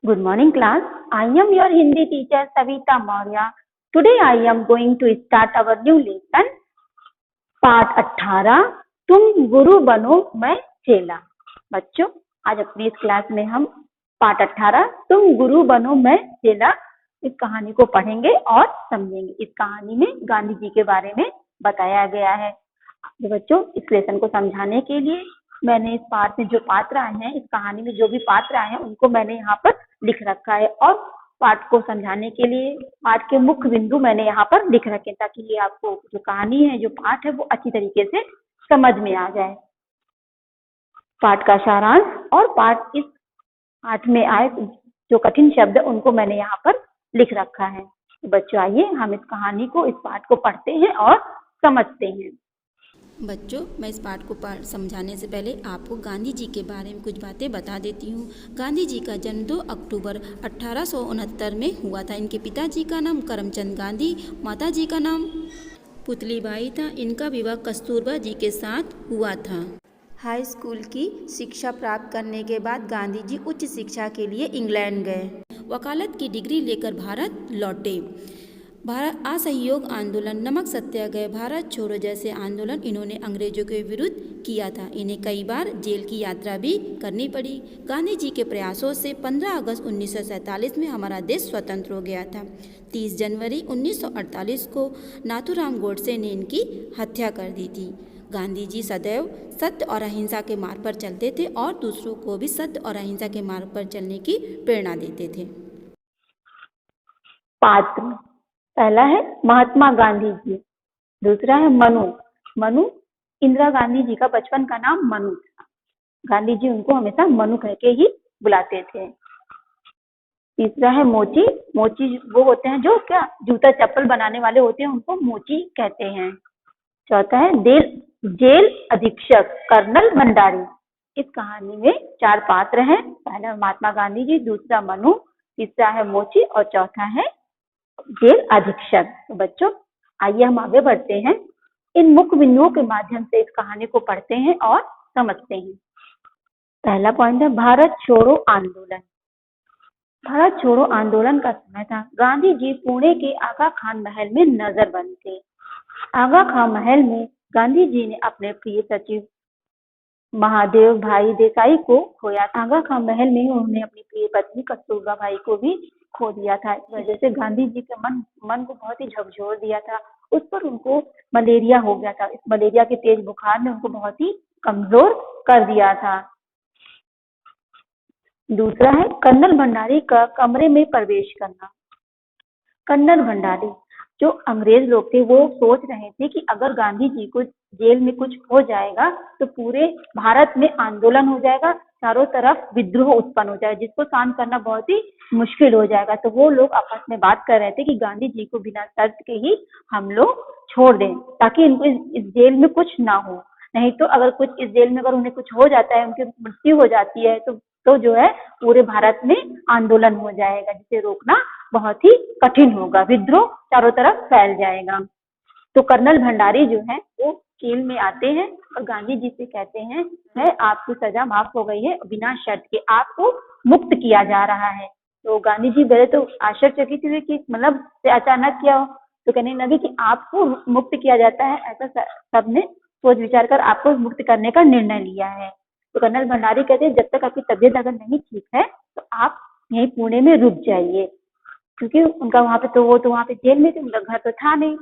Good morning class. I am your Hindi teacher Savita Maurya. Today I am going to start our new lesson. पाठ 18 तुम गुरु बनो मैं चेला। बच्चों आज अपनी इस क्लास में हम पाठ 18 तुम गुरु बनो मैं चेला इस कहानी को पढ़ेंगे और समझेंगे। इस कहानी में गांधी जी के बारे में बताया गया है। तो बच्चों इस लेसन को समझाने के लिए मैंने इस पाठ में जो पात्र आए हैं, इस कहानी में जो भी पात्र आए हैं उनको मैंने यहाँ पर लिख रखा है और पाठ को समझाने के लिए पाठ के मुख्य बिंदु मैंने यहाँ पर लिख रखे ताकि ये आपको जो कहानी है, जो पाठ है वो अच्छी तरीके से समझ में आ जाए। पाठ का सारांश और पाठ इस पाठ में आए जो कठिन शब्द है उनको मैंने यहाँ पर लिख रखा है। तो बच्चों आइए हम इस कहानी को, इस पाठ को पढ़ते हैं और समझते हैं। बच्चों मैं इस पाठ को समझाने से पहले आपको गांधी जी के बारे में कुछ बातें बता देती हूँ। गांधी जी का जन्म 2 अक्टूबर 1869 में हुआ था। इनके पिताजी का नाम करमचंद गांधी, माताजी का नाम पुतलीबाई था। इनका विवाह कस्तूरबा जी के साथ हुआ था। हाई स्कूल की शिक्षा प्राप्त करने के बाद गांधी जी उच्च शिक्षा के लिए इंग्लैंड गए। वकालत की डिग्री लेकर भारत लौटे। भारत असहयोग आंदोलन, नमक सत्याग्रह, भारत छोड़ो जैसे आंदोलन इन्होंने अंग्रेजों के विरुद्ध किया था। इन्हें कई बार जेल की यात्रा भी करनी पड़ी। गांधी जी के प्रयासों से 15 अगस्त 1947 में हमारा देश स्वतंत्र हो गया था। 30 जनवरी 1948 को नाथूराम गोडसे ने इनकी हत्या कर दी थी। गांधी जी सदैव सत्य और अहिंसा के मार्ग पर चलते थे और दूसरों को भी सत्य और अहिंसा के मार्ग पर चलने की प्रेरणा देते थे। पात्र पहला है महात्मा गांधी जी, दूसरा है मनु। मनु इंदिरा गांधी जी का बचपन का नाम मनु था। गांधी जी उनको हमेशा मनु कह के ही बुलाते थे। तीसरा है मोची। मोची वो होते हैं जो क्या जूता चप्पल बनाने वाले होते हैं, उनको मोची कहते हैं। चौथा है जेल अधीक्षक कर्नल भंडारी। इस कहानी में 4 पात्र हैं। पहला महात्मा गांधी जी, दूसरा मनु, तीसरा है मोची और चौथा है जेल अधीक्षक। तो बच्चों आइए हम आगे बढ़ते हैं। इन मुख्य बिंदुओं के माध्यम से इस कहानी को पढ़ते हैं और समझते हैं। पहला पॉइंट है भारत छोड़ो आंदोलन। भारत छोड़ो आंदोलन का समय था। गांधी जी पुणे के आगा खान महल में नजरबंद थे। आगा खान महल में गांधी जी ने अपने प्रिय सचिव महादेव भाई देसाई को खोया। आगा खान महल में उन्होंने अपनी प्रिय पत्नी कस्तूरबा बाई को भी खो दिया था। इस वजह से गांधी जी के मन को बहुत ही झकझोर दिया था। उस पर उनको मलेरिया हो गया था। इस मलेरिया के तेज बुखार ने उनको बहुत ही कमजोर कर दिया था। दूसरा है कर्नल भंडारी का कमरे में प्रवेश करना। कर्नल भंडारी जो अंग्रेज लोग थे वो सोच रहे थे कि अगर गांधी जी को जेल में कुछ हो जाएगा तो पूरे भारत में आंदोलन हो जाएगा, चारों तरफ विद्रोह उत्पन्न हो जाएगा जिसको शांत करना बहुत ही मुश्किल हो जाएगा। तो वो लोग आपस में बात कर रहे थे कि गांधी जी को बिना शर्त के ही हम लोग छोड़ दें ताकि इनको इस जेल में कुछ ना हो। नहीं तो अगर कुछ इस जेल में अगर उन्हें कुछ हो जाता है, उनकी मृत्यु हो जाती है तो जो है पूरे भारत में आंदोलन हो जाएगा जिसे रोकना बहुत ही कठिन होगा, विद्रोह चारों तरफ फैल जाएगा। तो कर्नल भंडारी जो है वो जेल में आते हैं और गांधी जी से कहते हैं है आपकी सजा माफ हो गई है, बिना शर्त के आपको मुक्त किया जा रहा है। तो गांधी जी पहले तो आश्चर्यचकित हुए कि मतलब से अचानक क्या हो। तो कहने लगे कि आपको मुक्त किया जाता है, ऐसा सबने सोच विचार कर आपको मुक्त करने का निर्णय लिया है। तो कर्नल भंडारी कहते हैं जब तक आपकी तबीयत अगर नहीं ठीक है तो आप यहीं पुणे में रुक जाइए, क्योंकि उनका वहां पे वो वहां पे जेल में थे, उनका घर तो था नहीं।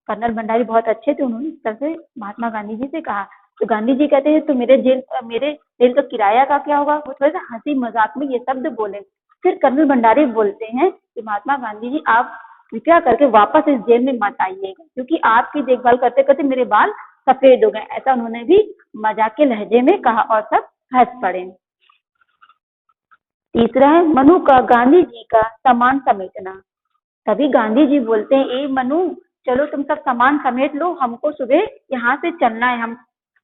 कर्नल भंडारी बहुत अच्छे थे, उन्होंने इस तरह से महात्मा गांधी जी से कहा। तो गांधी जी कहते हैं तो मेरे जेल का किराया का क्या होगा। वो थोड़ा सा हंसी मजाक में ये शब्द बोले। फिर कर्नल भंडारी बोलते हैं कि महात्मा गांधी जी आप कृपया करके वापस इस जेल में मत आइएगा, क्योंकि आपकी देखभाल करते करते मेरे बाल सफेद हो गए। ऐसा उन्होंने भी मजाक के लहजे में कहा और सब हंस पड़े। तीसरा है मनु का गांधी जी का सामान समेटना। तभी गांधी जी बोलते हैं ए मनु चलो तुम सब सामान समेट लो, हमको सुबह यहाँ से चलना है।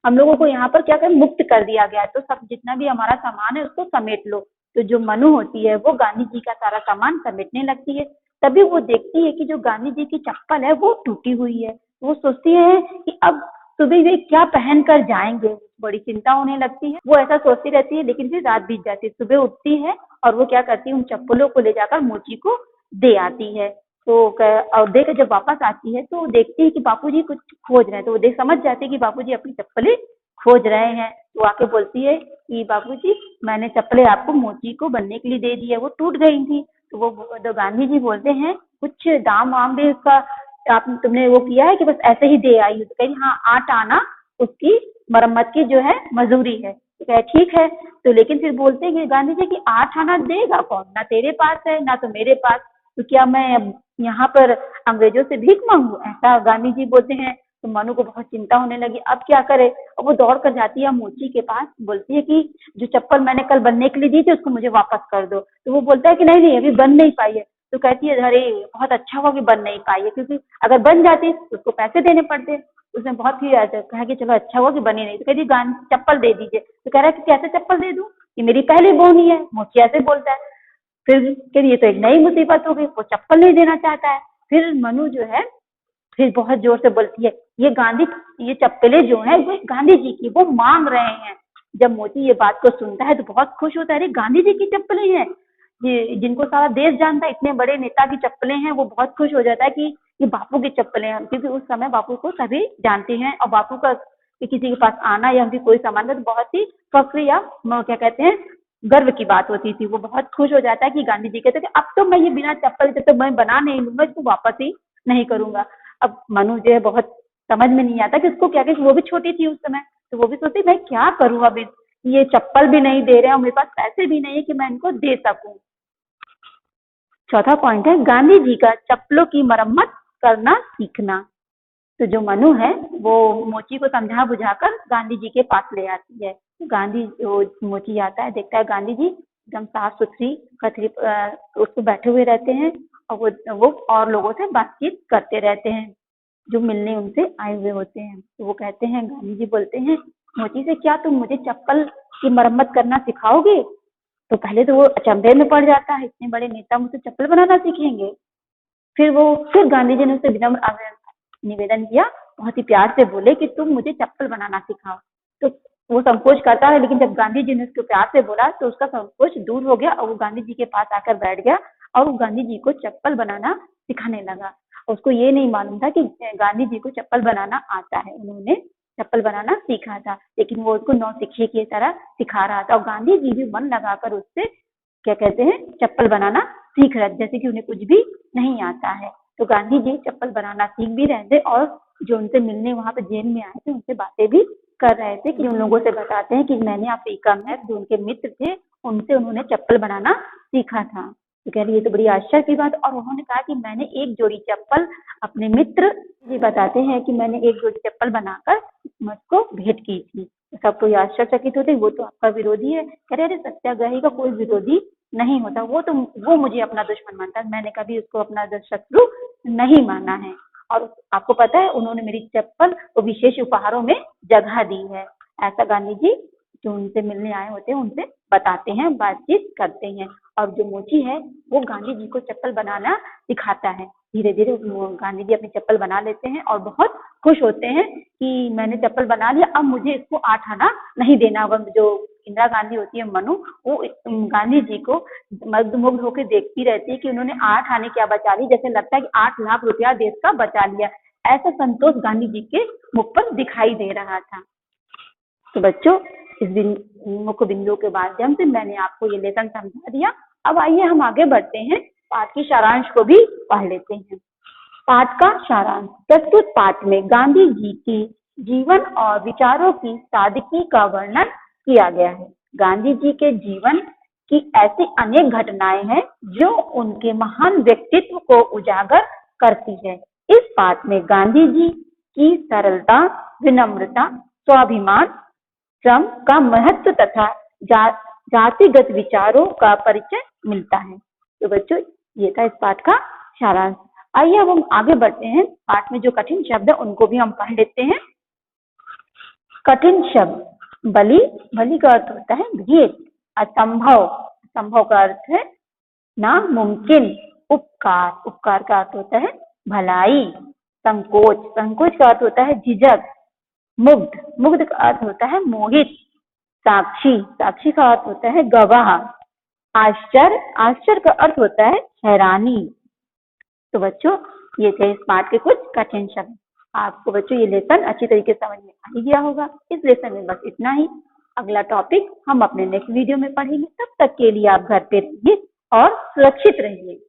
हम लोगों को यहाँ पर क्या कर मुक्त कर दिया गया है, तो सब जितना भी हमारा सामान है उसको समेट लो। तो जो मनु होती है वो गांधी जी का सारा सामान समेटने लगती है। तभी वो देखती है कि जो गांधी जी की चप्पल है वो टूटी हुई है। वो सोचती है कि अब सुबह वे क्या पहन कर जाएंगे, बड़ी चिंता होने लगती है। वो ऐसा सोचती रहती है, लेकिन फिर रात बीत जाती है। सुबह उठती है और वो क्या करती है, उन चप्पलों को ले जाकर मोची को दे आती है। तो और देकर जब वापस आती है तो देखती है कि बापूजी कुछ खोज रहे हैं। तो वो देख समझ जाती है कि बापूजी अपनी चप्पलें खोज रहे हैं। तो आके बोलती है कि बापूजी, मैंने चप्पलें आपको मोची को बनने के लिए दे दी है, वो टूट गई थी। तो वो तो गांधी जी बोलते हैं, कुछ दाम वाम भी उसका आप तुमने वो किया है कि बस ऐसे ही दे आई हो? तो कही हाँ, 8 आना उसकी मरम्मत की जो है मजदूरी है। तो कहे ठीक है। तो लेकिन फिर बोलते हैं कि गांधी जी की 8 आना देगा कौन, ना तेरे पास है ना तो मेरे पास, तो क्या मैं अब यहाँ पर अंग्रेजों से भीख मांगू, ऐसा गांधी जी बोलते हैं। तो मनु को बहुत चिंता होने लगी, अब क्या करे। अब वो दौड़ कर जाती है मोची के पास, बोलती है कि जो चप्पल मैंने कल बनने के लिए दी थी उसको मुझे वापस कर दो। तो वो बोलता है कि नहीं नहीं, अभी बन नहीं पाई है। तो कहती है, अरे बहुत अच्छा हुआ कि बन नहीं पाई है, क्योंकि अगर बन जाती तो उसको पैसे देने पड़ते। उसने बहुत ही कहा कि चलो अच्छा हुआ कि बनी नहीं। तो कहती चप्पल दे दीजिए। तो कह रहा है कि कैसे चप्पल दे दूं, ये मेरी पहली बोनी है। मोची ऐसे बोलता है। फिर कहती ये तो एक नई मुसीबत हो गई, वो चप्पल नहीं देना चाहता है। फिर मनु जो है फिर बहुत जोर से बोलती है, ये चप्पलें जो है वो गांधी जी की, वो मांग रहे हैं। जब मोची ये बात को सुनता है तो बहुत खुश होता है, अरे गांधी जी की चप्पलें हैं, ये जिनको सारा देश जानता है, इतने बड़े नेता की चप्पलें हैं। वो बहुत खुश हो जाता है कि ये बापू की चप्पलें हैं, क्योंकि उस समय बापू को सभी जानते हैं और बापू का कि किसी के पास आना या उनकी कोई सामान का तो बहुत ही फक्र या क्या कहते हैं, गर्व की बात होती थी। वो बहुत खुश हो जाता है कि गांधी जी कहते थे अब तो मैं ये बिना चप्पल के तो मैं बना नहीं लूंगा, इसको वापस ही नहीं करूंगा। अब मनु जो है बहुत समझ में नहीं आता कि उसको क्या, कि वो भी छोटी थी उस समय। तो वो भी सोचती मैं क्या करूँ, अब ये चप्पल भी नहीं दे रहे हैं और मेरे पास पैसे भी नहीं है कि मैं इनको दे सकूं। चौथा पॉइंट है गांधी जी का चप्पलों की मरम्मत करना सीखना। तो जो मनु है वो मोची को समझा बुझाकर गांधी जी के पास ले आती है। तो गांधी जो मोची आता है, देखता है गांधी जी एकदम साफ सुथरी कथरी उसको बैठे हुए रहते हैं और वो और लोगों से बातचीत करते रहते हैं जो मिलने उनसे आए हुए होते हैं। तो वो कहते हैं, गांधी जी बोलते हैं मोची से, क्या तुम मुझे चप्पल की मरम्मत करना सिखाओगे? तो पहले तो वो अचंभे में पड़ जाता है, इतने बड़े नेता मुझसे चप्पल बनाना सीखेंगे। फिर गांधी जी ने उससे विनम्र निवेदन किया, बहुत ही प्यार से बोले कि तुम मुझे चप्पल बनाना सिखाओ। तो वो संकोच करता है, लेकिन जब गांधी जी ने उसको प्यार से बोला तो उसका संकोच दूर हो गया और वो गांधी जी के पास आकर बैठ गया और वो गांधी जी को चप्पल बनाना सिखाने लगा। उसको ये नहीं मालूम था कि गांधी जी को चप्पल बनाना आता है, उन्होंने चप्पल बनाना सीखा था, लेकिन वो उसको नौसिखिए की तरह सिखा रहा था और गांधी जी भी मन लगाकर उससे क्या कहते हैं, चप्पल बनाना सीख रहे, जैसे कि उन्हें कुछ भी नहीं आता है। तो गांधी जी चप्पल बनाना सीख भी रहे थे और जो उनसे मिलने वहां पे जेल में आए थे उनसे बातें भी कर रहे थे, कि उन लोगों से बताते हैं कि मैंने अफ्रीका में जो उनके मित्र थे उनसे उन्होंने चप्पल बनाना सीखा था। तो कह रही ये तो बड़ी आश्चर्य की बात। और उन्होंने कहा कि मैंने एक जोड़ी चप्पल अपने मित्र जी बताते हैं कि मैंने एक जोड़ी चप्पल बनाकर मुझको भेंट की थी। सब कोई आश्चर्यचकित होते, वो तो आपका विरोधी है। कह रहे, अरे सत्याग्रही का कोई विरोधी नहीं होता, वो मुझे अपना दुश्मन मानता है, मैंने कभी उसको अपना शत्रु नहीं माना है। और आपको पता है उन्होंने मेरी चप्पल को विशेष उपहारों में जगह दी है। ऐसा गांधी जी जो उनसे मिलने आए होते हैं उनसे बताते हैं, बातचीत करते हैं। और जो मोची है वो गांधी जी को चप्पल बनाना सिखाता है। धीरे धीरे गांधी जी अपनी चप्पल बना लेते हैं और बहुत खुश होते हैं कि मैंने चप्पल बना लिया, अब मुझे इसको 8 आना नहीं देना होगा। जो इंदिरा गांधी होती है मनु, वो गांधी जी को मग्न होकर देखती रहती है कि उन्होंने 8 आने क्या बचा ली, जैसे लगता है कि 8 लाख रुपया देश का बचा लिया। ऐसा संतोष गांधी जी के मुख पर दिखाई दे रहा था। तो बच्चों, इस मुख्य बिंदु के माध्यम से मैंने आपको ये लेसन समझा दिया। अब आइए हम आगे बढ़ते हैं, पाठ की सारांश को भी पढ़ लेते हैं। पाठ का सारांश। प्रस्तुत पाठ में गांधी जी की जीवन और विचारों की सादगी का वर्णन किया गया है। गांधी जी के जीवन की ऐसी अनेक घटनाएं हैं जो उनके महान व्यक्तित्व को उजागर करती है। इस पाठ में गांधी जी की सरलता, विनम्रता, स्वाभिमान, श्रम का महत्व तथा जातिगत विचारों का परिचय मिलता है। तो बच्चों, ये था इस पाठ का सारांश। आइए अब हम आगे बढ़ते हैं। पाठ में जो कठिन शब्द है उनको भी हम पढ़ लेते हैं। कठिन शब्द। बलि, बलि का अर्थ होता है भेद। असंभव, असंभव का अर्थ है नामुमकिन। उपकार, उपकार का अर्थ होता है भलाई। संकोच, संकोच का अर्थ होता है झिझक। मुग्ध, मुग्ध का अर्थ होता है मोहित। साक्षी, साक्षी का अर्थ होता है गवाह। आश्चर्य, आश्चर्य का अर्थ होता है हैरानी। तो बच्चों ये थे इस पाठ के कुछ कठिन शब्द। आपको बच्चों ये लेसन अच्छी तरीके से समझ में आ ही गया होगा। इस लेसन में बस इतना ही। अगला टॉपिक हम अपने नेक्स्ट वीडियो में पढ़ेंगे। तब तक के लिए आप घर पे रहिए और सुरक्षित रहिए।